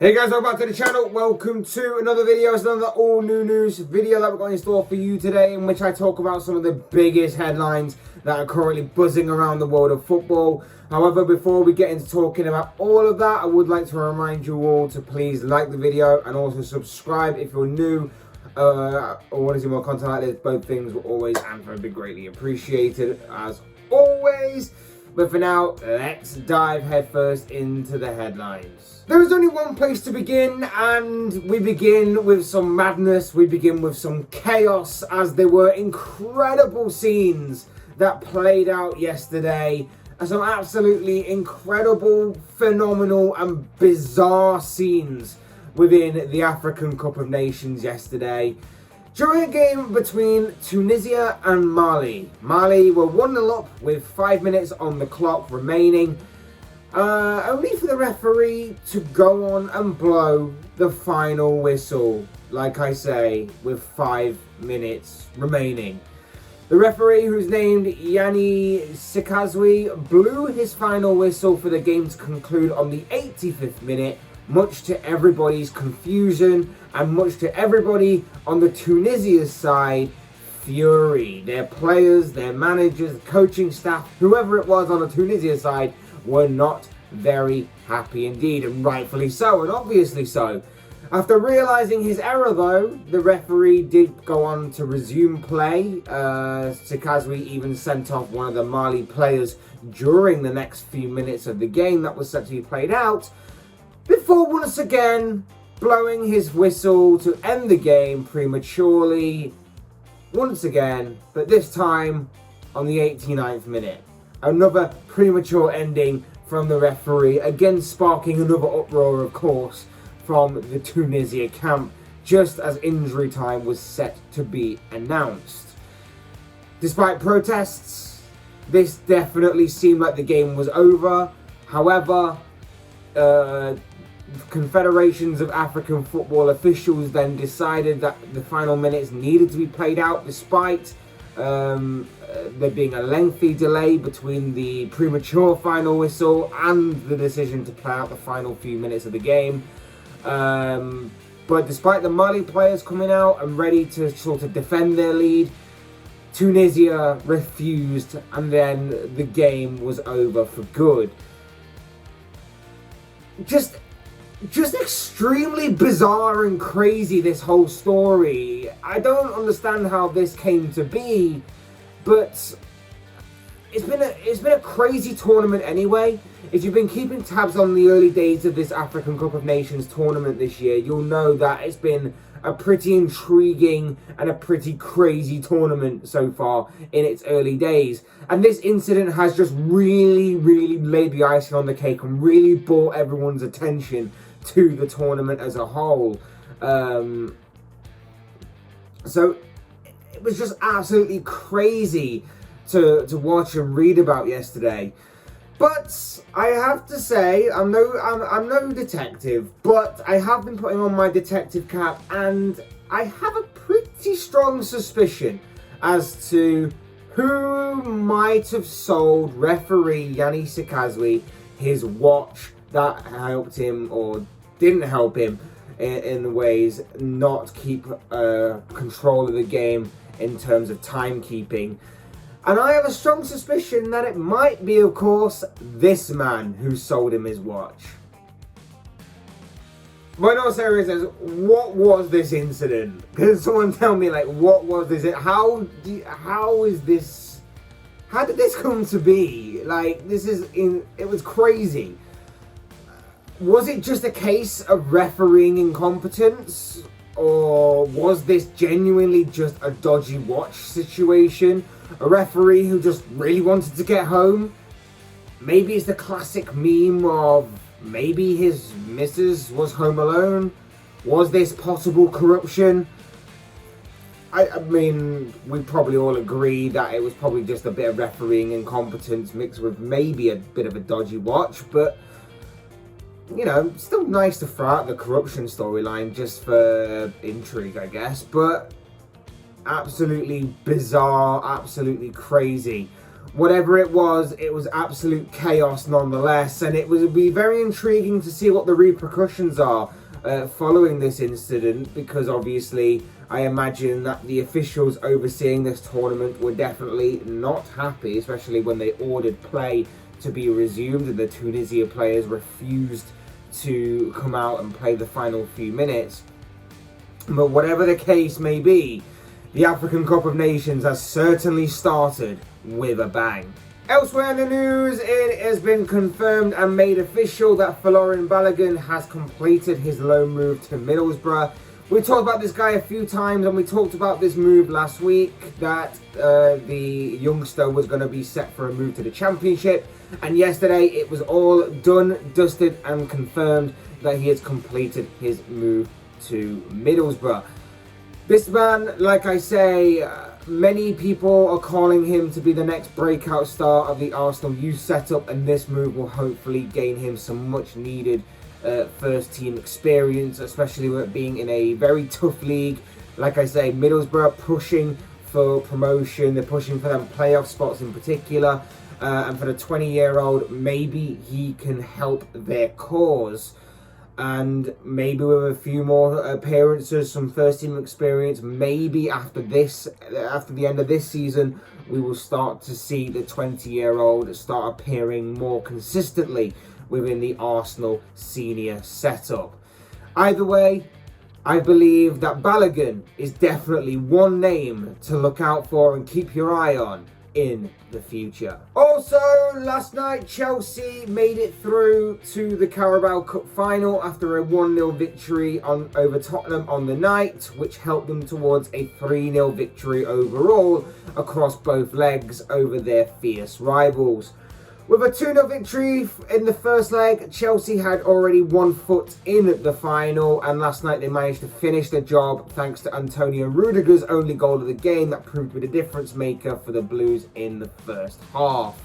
Hey guys, welcome back to the channel. Welcome to another video. It's another all new news video that we've got in store for you today, in which I talk about some of the biggest headlines that are currently buzzing around the world of football. However, before we get into talking about all of that, I would like to remind you all to please like the video and also subscribe if you're new or want to see more content like this. Both things will always and very be greatly appreciated as always. But for now, let's dive headfirst into the headlines. There is only one place to begin, and we begin with some madness, we begin with some chaos, as there were incredible scenes that played out yesterday, and some absolutely incredible, phenomenal and bizarre scenes within the African Cup of Nations yesterday. During a game between Tunisia and Mali, Mali were 1-0 up with 5 minutes on the clock remaining, only for the referee to go on and blow the final whistle, like I say, with 5 minutes remaining. The referee, who's named Yanni Sikazwi, blew his final whistle for the game to conclude on the 85th minute, much to everybody's confusion and much to everybody on the Tunisia side fury. Their players, their managers, coaching staff, whoever it was on the Tunisia side were not very happy indeed, and rightfully so, and obviously so. After realising his error though, the referee did go on to resume play. Sikazwi even sent off one of the Mali players during the next few minutes of the game that was set to be played out, before once again blowing his whistle to end the game prematurely, once again, but this time on the 89th minute. Another premature ending from the referee, again sparking another uproar, of course, from the Tunisia camp, just as injury time was set to be announced. Despite protests, this definitely seemed like the game was over. However, confederations of African football officials then decided that the final minutes needed to be played out, despite there being a lengthy delay between the premature final whistle and the decision to play out the final few minutes of the game. But despite the Mali players coming out and ready to sort of defend their lead, Tunisia refused, and then the game was over for good. Just extremely bizarre and crazy, this whole story. I don't understand how this came to be, but it's been a crazy tournament anyway. If you've been keeping tabs on the early days of this African Cup of Nations tournament this year, you'll know that it's been a pretty intriguing and a pretty crazy tournament so far in its early days. And this incident has just really laid the icing on the cake and really brought everyone's attention to the tournament as a whole. So it was just absolutely crazy to watch and read about yesterday. But I have to say, I'm no detective, but I have been putting on my detective cap, and I have a pretty strong suspicion as to who might have sold referee Yanni Sikazwi his watch that helped him or didn't help him in ways not keep control of the game in terms of timekeeping. And I have a strong suspicion that it might be, of course, this man who sold him his watch. But in all seriousness, what was this incident? Can someone tell me, like, what was this? How did this come to be? Like, it was crazy. Was it just a case of refereeing incompetence? Or was this genuinely just a dodgy watch situation? A referee who just really wanted to get home? Maybe it's the classic meme of maybe his missus was home alone? Was this possible corruption? I mean, we probably all agree that it was probably just a bit of refereeing incompetence mixed with maybe a bit of a dodgy watch, but you know, still nice to throw out the corruption storyline just for intrigue, I guess. But absolutely bizarre, absolutely crazy whatever it was absolute chaos nonetheless, and it would be very intriguing to see what the repercussions are following this incident, because obviously I imagine that the officials overseeing this tournament were definitely not happy, especially when they ordered play to be resumed and the Tunisia players refused to come out and play the final few minutes. But whatever the case may be, the African Cup of Nations has certainly started with a bang. Elsewhere in the news, it has been confirmed and made official that Balogun has completed his loan move to Middlesbrough. We talked about this guy a few times, and we talked about this move last week, that the youngster was going to be set for a move to the Championship. And yesterday it was all done, dusted and confirmed that he has completed his move to Middlesbrough. This man, like I say, many people are calling him to be the next breakout star of the Arsenal youth setup, and this move will hopefully gain him some much needed first team experience, especially with it being in a very tough league. Like I say, Middlesbrough pushing for promotion, they're pushing for them playoff spots in particular, and for the 20-year-old, maybe he can help their cause. And maybe with a few more appearances, some first team experience, maybe after the end of this season, we will start to see the 20-year-old start appearing more consistently within the Arsenal senior setup. Either way, I believe that Balogun is definitely one name to look out for and keep your eye on in the future. Also, last night Chelsea made it through to the Carabao Cup final after a 1-0 victory over Tottenham on the night, which helped them towards a 3-0 victory overall across both legs over their fierce rivals. With a 2-0 victory in the first leg, Chelsea had already 1 foot in the final, and last night they managed to finish the job thanks to Antonio Rudiger's only goal of the game that proved to be the difference maker for the Blues in the first half.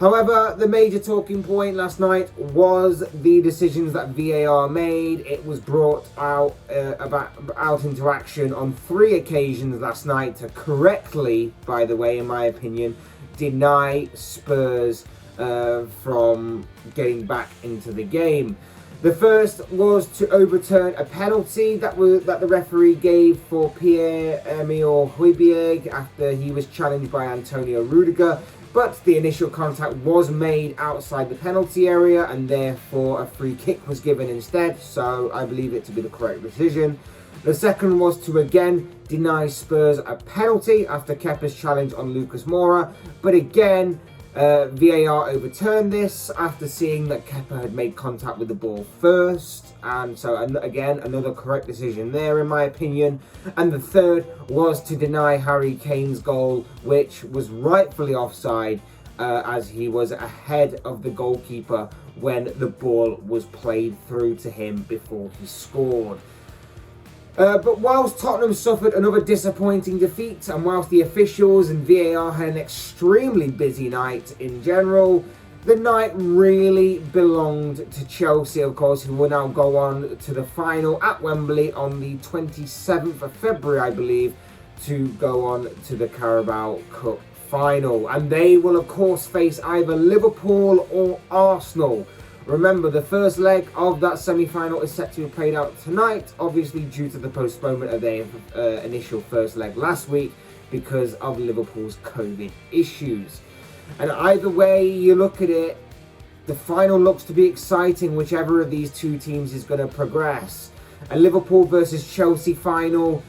However, the major talking point last night was the decisions that VAR made. It was brought out into action on 3 occasions last night to correctly, by the way, in my opinion, deny Spurs from getting back into the game. The first was to overturn a penalty that the referee gave for Pierre-Emile Højbjerg after he was challenged by Antonio Rudiger, but the initial contact was made outside the penalty area and therefore a free kick was given instead, so I believe it to be the correct decision. The second was to again deny Spurs a penalty after Kepa's challenge on Lucas Moura, but again VAR overturned this after seeing that Kepa had made contact with the ball first, and so again another correct decision there in my opinion. And the third was to deny Harry Kane's goal, which was rightfully offside as he was ahead of the goalkeeper when the ball was played through to him before he scored. But whilst Tottenham suffered another disappointing defeat, and whilst the officials and VAR had an extremely busy night in general, the night really belonged to Chelsea, of course, who will now go on to the final at Wembley on the 27th of February, I believe, to go on to the Carabao Cup final. And they will, of course, face either Liverpool or Arsenal. Remember, the first leg of that semi-final is set to be played out tonight, obviously due to the postponement of their initial first leg last week because of Liverpool's COVID issues. And either way you look at it, the final looks to be exciting, whichever of these two teams is going to progress. A Liverpool versus Chelsea final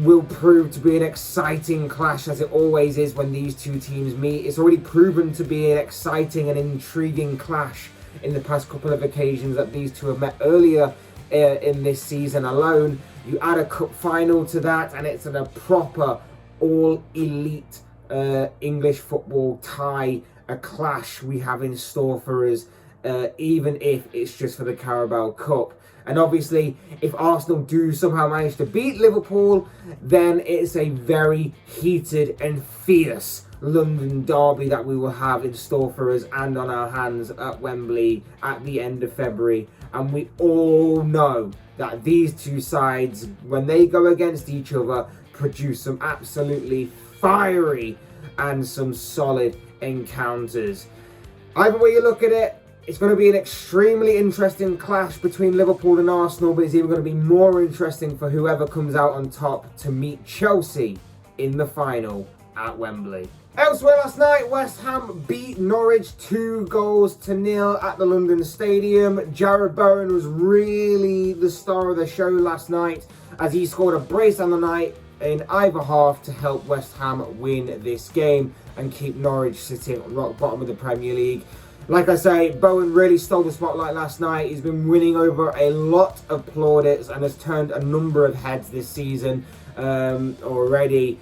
will prove to be an exciting clash, as it always is when these two teams meet. It's already proven to be an exciting and intriguing clash in the past couple of occasions that these two have met earlier in this season alone. You add a cup final to that and it's a proper all-elite English football tie, a clash we have in store for us, even if it's just for the Carabao Cup. And obviously, if Arsenal do somehow manage to beat Liverpool, then it's a very heated and fierce London derby that we will have in store for us and on our hands at Wembley at the end of February. And we all know that these two sides, when they go against each other, produce some absolutely fiery and some solid encounters. Either way you look at it, it's going to be an extremely interesting clash between Liverpool and Arsenal, but it's even going to be more interesting for whoever comes out on top to meet Chelsea in the final at Wembley. Elsewhere last night, West Ham beat Norwich 2-0 at the London Stadium. Jarrod Bowen was really the star of the show last night as he scored a brace on the night in either half to help West Ham win this game and keep Norwich sitting rock bottom of the Premier League. Like I say, Bowen really stole the spotlight last night. He's been winning over a lot of plaudits and has turned a number of heads this season already.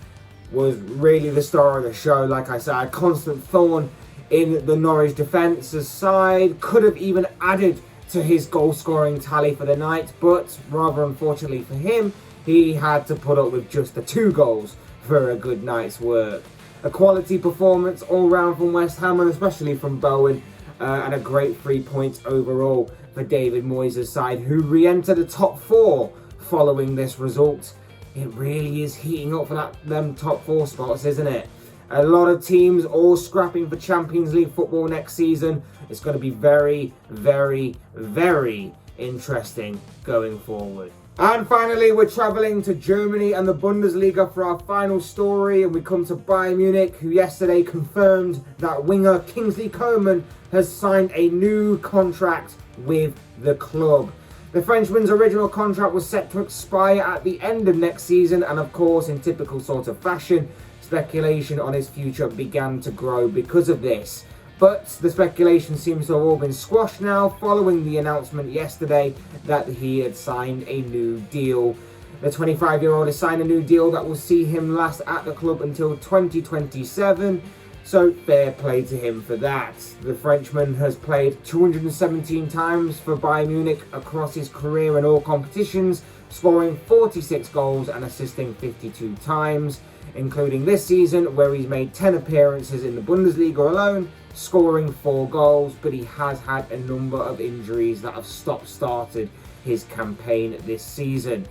Was really the star of the show. Like I said, a constant thorn in the Norwich defence's side. Could have even added to his goal scoring tally for the night, but rather unfortunately for him, he had to put up with just the 2 goals for a good night's work. A quality performance all round from West Ham, and especially from Bowen, and a great 3 points overall for David Moyes' side, who re-enter the top 4 following this result. It really is heating up for them top 4 spots, isn't it? A lot of teams all scrapping for Champions League football next season. It's going to be very, very, very interesting going forward. And finally, we're travelling to Germany and the Bundesliga for our final story, and we come to Bayern Munich, who yesterday confirmed that winger Kingsley Coman has signed a new contract with the club. The Frenchman's original contract was set to expire at the end of next season, and of course, in typical sort of fashion, speculation on his future began to grow because of this. But the speculation seems to have all been squashed now following the announcement yesterday that he had signed a new deal. The 25-year-old has signed a new deal that will see him last at the club until 2027. So fair play to him for that. The Frenchman has played 217 times for Bayern Munich across his career in all competitions, scoring 46 goals and assisting 52 times, including this season where he's made 10 appearances in the Bundesliga alone, scoring 4 goals, but he has had a number of injuries that have stop-started his campaign this season.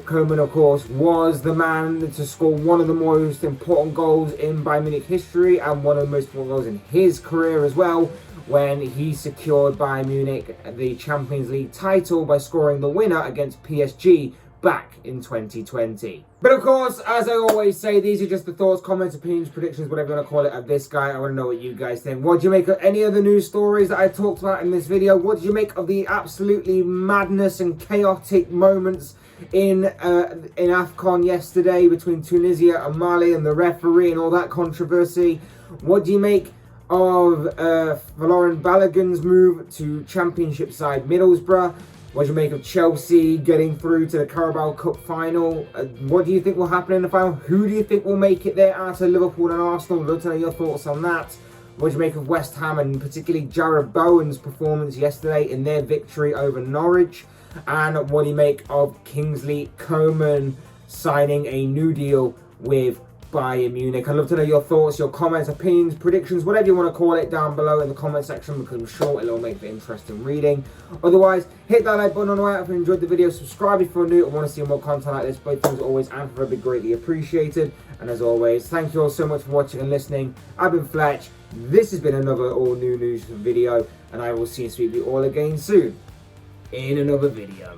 Coman, of course, was the man to score one of the most important goals in Bayern Munich history and one of the most important goals in his career as well, when he secured Bayern Munich the Champions League title by scoring the winner against PSG back in 2020. But of course, as I always say, these are just the thoughts, comments, opinions, predictions, whatever you want to call it, of this guy. I want to know what you guys think. What do you make of any of the news stories that I talked about in this video? What do you make of the absolutely madness and chaotic moments in AFCON yesterday between Tunisia and Mali and the referee and all that controversy? What do you make of Balogun's move to Championship side Middlesbrough? What do you make of Chelsea getting through to the Carabao Cup final? What do you think will happen in the final? Who do you think will make it there out of Liverpool and Arsenal? I'd love to know your thoughts on that. What do you make of West Ham and particularly Jarrod Bowen's performance yesterday in their victory over Norwich? And what do you make of Kingsley Coman signing a new deal with Bayern Munich? I'd love to know your thoughts, your comments, opinions, predictions, whatever you want to call it down below in the comment section, because I'm sure it'll make for interesting reading. Otherwise, hit that like button on the way out if you enjoyed the video, subscribe if you're new and want to see more content like this. Both things always and for a bit greatly appreciated. And as always, thank you all so much for watching and listening. I've been Fletch. This has been another all new news video, and I will see and speak with you all again soon in another video.